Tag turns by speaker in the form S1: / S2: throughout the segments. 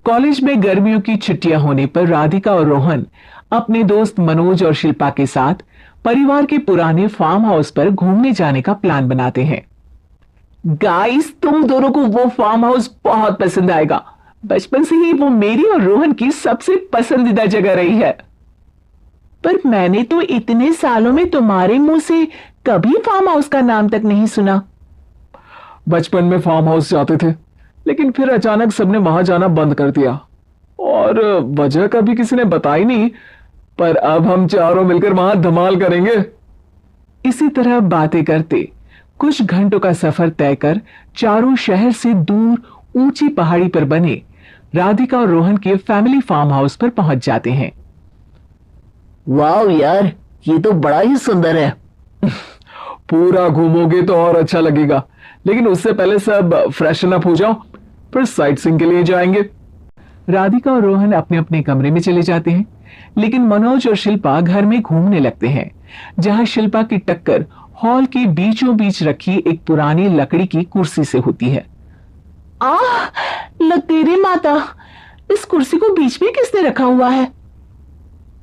S1: College में गर्मियों की छुट्टियां होने पर राधिका और रोहन अपने दोस्त मनोज और शिल्पा के साथ परिवार के पुराने फार्म हाउस पर घूमने जाने का प्लान बनाते हैं। गाइस, तुम दोनों को वो फार्म हाउस बहुत पसंद आएगा। बचपन से ही वो मेरी और रोहन की सबसे पसंदीदा जगह रही है। पर मैंने तो इतने सालों में तुम्हारे मुंह से कभी फार्म हाउस का नाम तक नहीं सुना।
S2: बचपन में फार्म हाउस जाते थे, लेकिन फिर अचानक सबने वहां जाना बंद कर दिया और वजह कभी किसी ने बताई नहीं। पर अब हम चारों मिलकर वहां धमाल करेंगे।
S1: इसी तरह बातें करते कुछ घंटों का सफर तय कर चारों शहर से दूर ऊंची पहाड़ी पर बने राधिका और रोहन के फैमिली फार्म हाउस पर पहुंच जाते हैं।
S3: वाह यार, ये तो बड़ा ही सुंदर है।
S2: पूरा घूमोगे तो और अच्छा लगेगा, लेकिन उससे पहले सब फ्रेशन अप हो जाओ, फिर साइट सीइंग के लिए जाएंगे।
S1: राधिका और रोहन अपने अपने कमरे में चले जाते हैं, लेकिन मनोज और शिल्पा घर में घूमने लगते हैं, जहां शिल्पा की टक्कर हॉल के बीचों बीच रखी एक पुरानी लकड़ी की कुर्सी से होती है। तेरी माता, इस कुर्सी को बीच में किसने रखा हुआ है?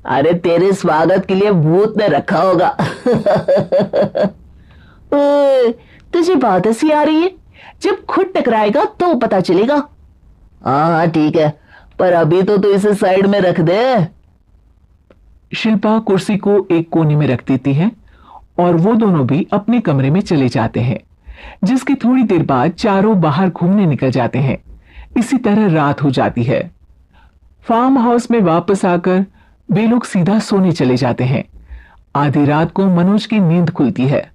S3: अरे तेरे स्वागत के लिए भूत ने रखा होगा।
S1: तुझे बात ऐसी आ रही है? जब खुद टकराएगा तो पता चलेगा।
S3: हाँ ठीक है, पर अभी तो तू इसे साइड में रख दे।
S1: शिल्पा कुर्सी को एक कोने में रख देती है और वो दोनों भी अपने कमरे में चले जाते हैं, जिसकी थोड़ी देर बाद चारों बाहर घूमने निकल जाते हैं। इसी तरह रात हो जाती है। फार्म हाउस में वापस आकर वे लोग सीधा सोने चले जाते हैं। आधी रात को मनोज की नींद खुलती है।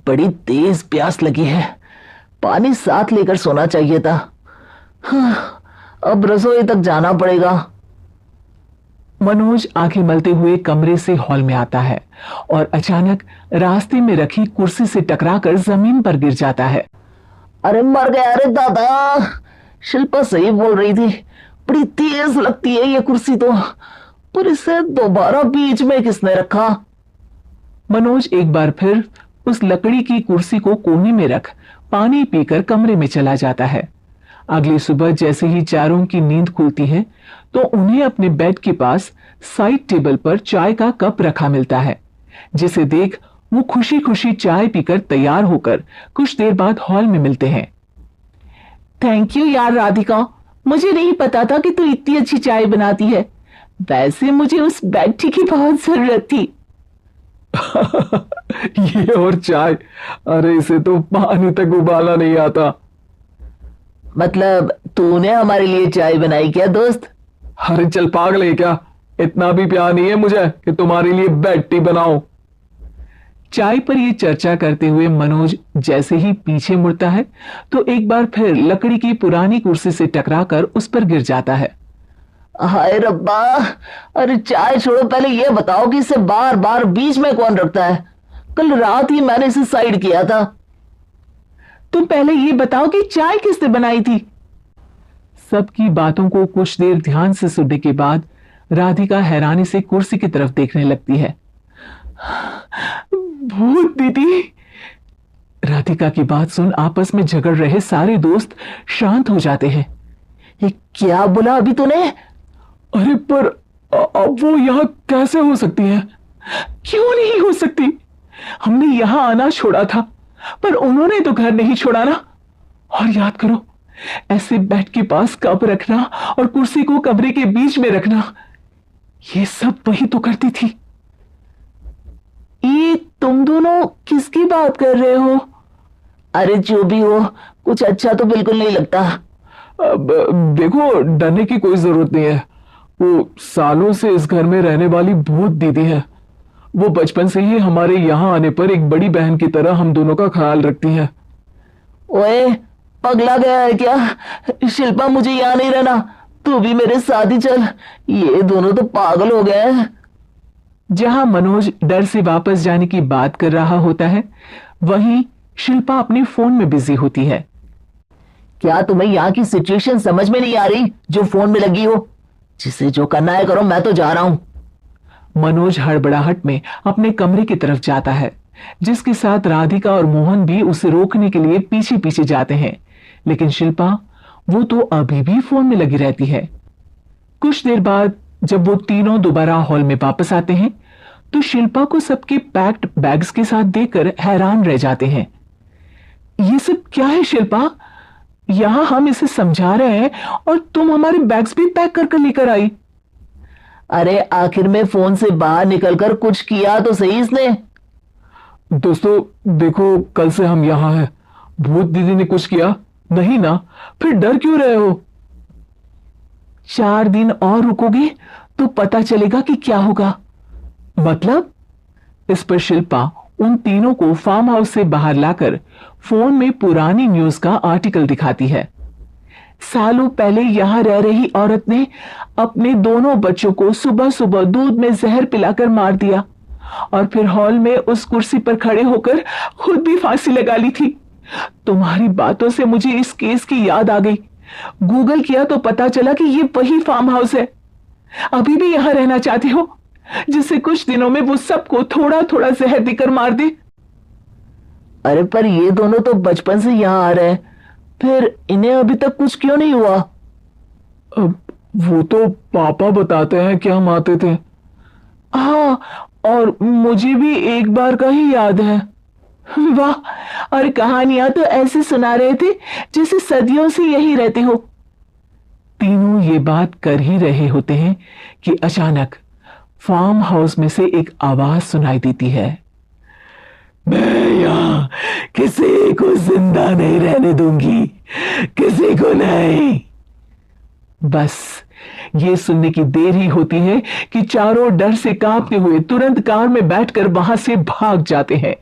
S3: बड़ी तेज प्यास लगी है, पानी साथ लेकर सोना चाहिए था। हाँ, अब रसोई तक जाना पड़ेगा।
S1: मनोज आंखें मलते हुए कमरे से हॉल में आता है और अचानक रास्ते में रखी कुर्सी से टकराकर जमीन पर गिर जाता है।
S3: अरे मर गया। अरे दादा, शिल्पा सही बोल रही थी, बड़ी तेज लगती है ये कुर्सी तो, पर इसे दोबारा बीच में किसने रखा?
S1: मनोज एक बार फिर उस लकड़ी की कुर्सी को कोने में रख पानी पीकर कमरे में चला जाता है। अगली सुबह जैसे ही चारों की नींद खुलती है तो उन्हें अपने बेड के पास साइड टेबल पर चाय का कप रखा मिलता है, जिसे देख वो खुशी खुशी चाय पीकर तैयार होकर कुछ देर बाद हॉल में मिलते हैं। थैंक यू यार राधिका, मुझे नहीं पता था कि तू इतनी अच्छी चाय बनाती है। वैसे मुझे उस बेड टी की बहुत जरूरत थी।
S2: ये और चाय, अरे इसे तो पानी तक उबाला नहीं आता।
S3: मतलब तूने हमारे लिए चाय बनाई क्या दोस्त?
S2: अरे चल पागल है क्या, इतना भी प्यार नहीं है मुझे कि तुम्हारे लिए बेड टी बनाऊं।
S1: चाय पर यह चर्चा करते हुए मनोज जैसे ही पीछे मुड़ता है तो एक बार फिर लकड़ी की पुरानी कुर्सी से टकराकर उस पर गिर जाता है।
S3: हाय रब्बा, अरे चाय छोड़ो, पहले ये बताओ कि इसे बार बार बीच में कौन रखता है? कल रात ही मैंने इसे साइड किया था।
S1: तुम पहले ये बताओ कि चाय किसने बनाई थी? सबकी बातों को कुछ देर ध्यान से सुनने के बाद राधिका हैरानी से कुर्सी की तरफ देखने लगती है। भूत दीदी। राधिका की बात सुन आपस में झगड़ रहे सारे दोस्त शांत हो जाते हैं।
S3: ये क्या बोला अभी तूने?
S2: अरे पर अब वो यहां कैसे हो सकती है?
S1: क्यों नहीं हो सकती? हमने यहां आना छोड़ा था, पर उन्होंने तो घर नहीं छोड़ा ना। और याद करो, ऐसे बेड के पास कप रखना और कुर्सी को कमरे के बीच में रखना, ये सब वही तो करती थी। ये तुम दोनों किसकी बात कर रहे हो?
S3: अरे जो भी हो, कुछ अच्छा तो बिल्कुल नहीं लगता।
S2: अब देखो, डरने की कोई जरूरत नहीं है। वो सालों से इस घर में रहने वाली भूत दीदी है। वो बचपन से ही हमारे यहाँ आने पर एक बड़ी बहन की तरह हम दोनों का ख्याल रखती है।
S3: ओए, पगला गया है क्या? शिल्पा, मुझे यहाँ नहीं रहना, तू भी मेरे साथ ही चल। ये दोनों तो पागल हो गए हैं।
S1: जहां मनोज डर से वापस जाने की बात कर रहा होता है, वहीं शिल्पा अपने फोन में बिजी होती है।
S3: क्या तुम्हें यहाँ की सिचुएशन समझ में नहीं आ रही जो फोन में लगी हो? जिसे जो करना है करो, मैं तो जा रहा हूं।
S1: मनोज हड़बड़ाहट में अपने कमरे की तरफ जाता है, जिसके साथ राधिका और मोहन भी उसे रोकने के लिए पीछे पीछे जाते हैं, लेकिन शिल्पा वो तो अभी भी फोन में लगी रहती है। कुछ देर बाद जब वो तीनों दोबारा हॉल में वापस आते हैं तो शिल्पा को सबके पैक्ड बैग्स के साथ देखकर हैरान रह जाते हैं। ये सब क्या है शिल्पा? यहां हम इसे समझा रहे हैं और तुम हमारे बैग्स भी पैक कर लेकर आई।
S3: अरे आखिर में फोन से बाहर निकलकर कुछ किया तो सही इसने।
S2: दोस्तों देखो, कल से हम यहां हैं। भूत दीदी ने कुछ किया नहीं ना? फिर डर क्यों रहे हो?
S1: 4 दिन और रुकोगे तो पता चलेगा कि क्या होगा।
S2: मतलब?
S1: इस पर शिल्पा उन तीनों को फार्म हाउस से बाहर लाकर फोन में पुरानी न्यूज का आर्टिकल दिखाती है। सालों पहले यहां रह रही औरत ने अपने दोनों बच्चों को सुबह सुबह दूध में जहर पिलाकर मार दिया और फिर हॉल में उस कुर्सी पर खड़े होकर खुद भी फांसी लगा ली थी। तुम्हारी बातों से मुझे इस केस की याद आ गई। गूगल किया तो पता चला कि ये वही फार्म हाउस है। अभी भी यहां रहना चाहते हो जिससे कुछ दिनों में वो सबको थोड़ा थोड़ा जहर देकर मार दे?
S3: अरे पर ये दोनों तो बचपन से यहाँ आ रहे हैं, फिर इन्हें अभी तक कुछ क्यों नहीं हुआ?
S2: वो तो पापा बताते हैं कि हम आते थे।
S1: हाँ, और मुझे भी एक बार का ही याद है। वाह, और कहानियां तो ऐसे सुना रहे थे जैसे सदियों से यही रहते हो। तीनों ये बात कर ही रहे होते हैं कि अचानक फार्म हाउस में से एक आवाज सुनाई देती है।
S3: मैं यहाँ किसी को जिंदा नहीं रहने दूंगी, किसी को नहीं।
S1: बस ये सुनने की देर ही होती है कि चारों डर से कांपते हुए तुरंत कार में बैठकर वहां से भाग जाते हैं।